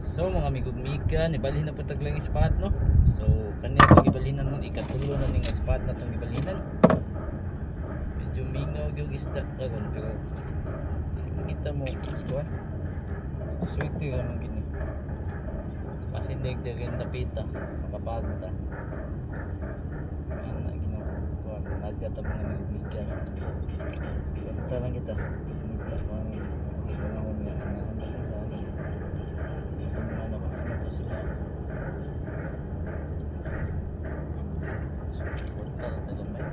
So mga amigo miga, nibalhin na patag lang spot no. So kanya pag ibalinan mo ikatulo na ning spot na tong ibalinan. Medyo mingaw yung isda karon pero kita mo kuan. Swerte naman gini. Kasi nagdagan napita, makapagta. Yan na ginawa kuan, nagtatabo ng amigo miga. Punta lang kita. Kita kuan panahon nga ano sa dami. Ano ko sa to sila. Punta lang tayo may.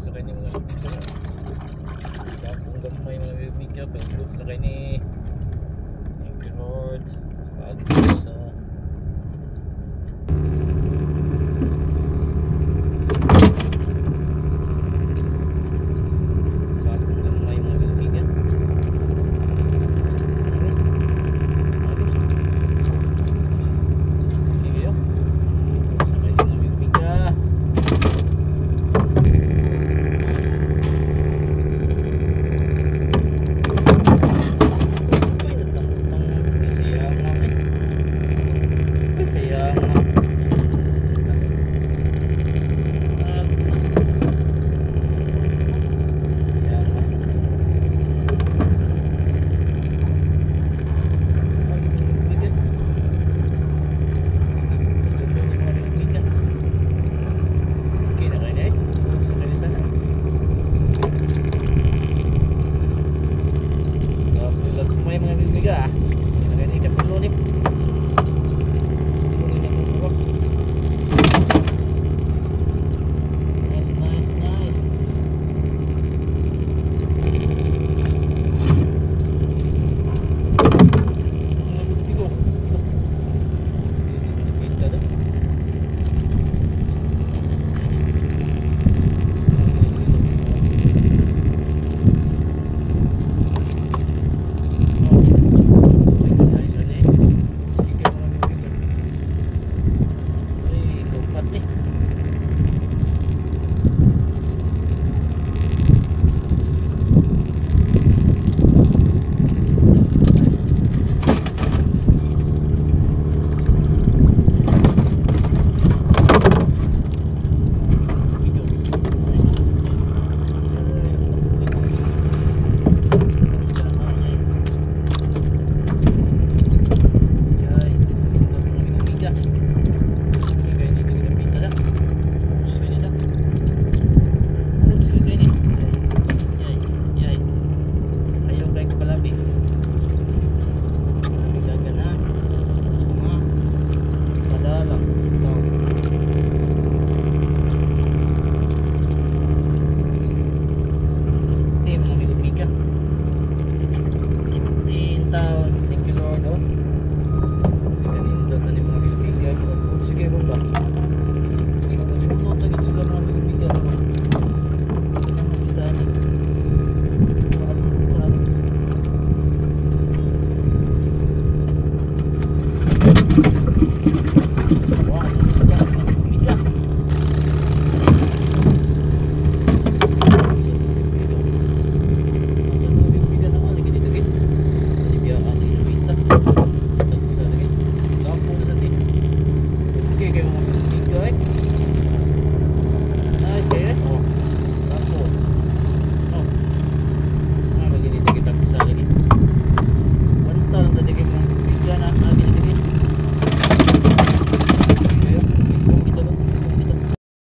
Sa kanya mga bibigyan kapong gamay mga bibigyan pagkod sa kanya. Thank you Lord pagkod sa kapong gamay mga bibigyan. Okay kayo sa kanya mga bibigyan.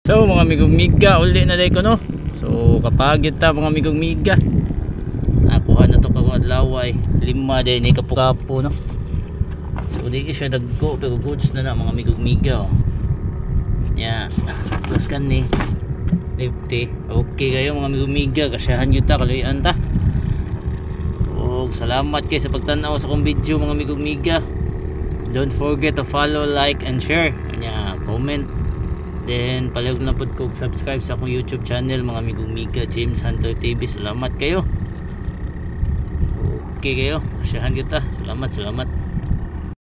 So mga amigong miga, uli na day ko no. So kapag yun ta mga amigong miga, nakuha na to kawadlaway 5 day ni kapo-kapo no. So di siya naggo pero goods na na mga amigong miga oh. Yeah, plus kan ni lifty. Okay kayo mga amigong miga, kasyahan yun ta, kaluyan ta. O salamat kayo sa pagtanaw sa kong video mga amigong miga. Don't forget to follow, like and share. Kanya comment. Then palihog na po ko subscribe sa akong YouTube channel mga amigong miga, James Hunter TV. Salamat kayo. Okay kayo, asyahan kita. Salamat.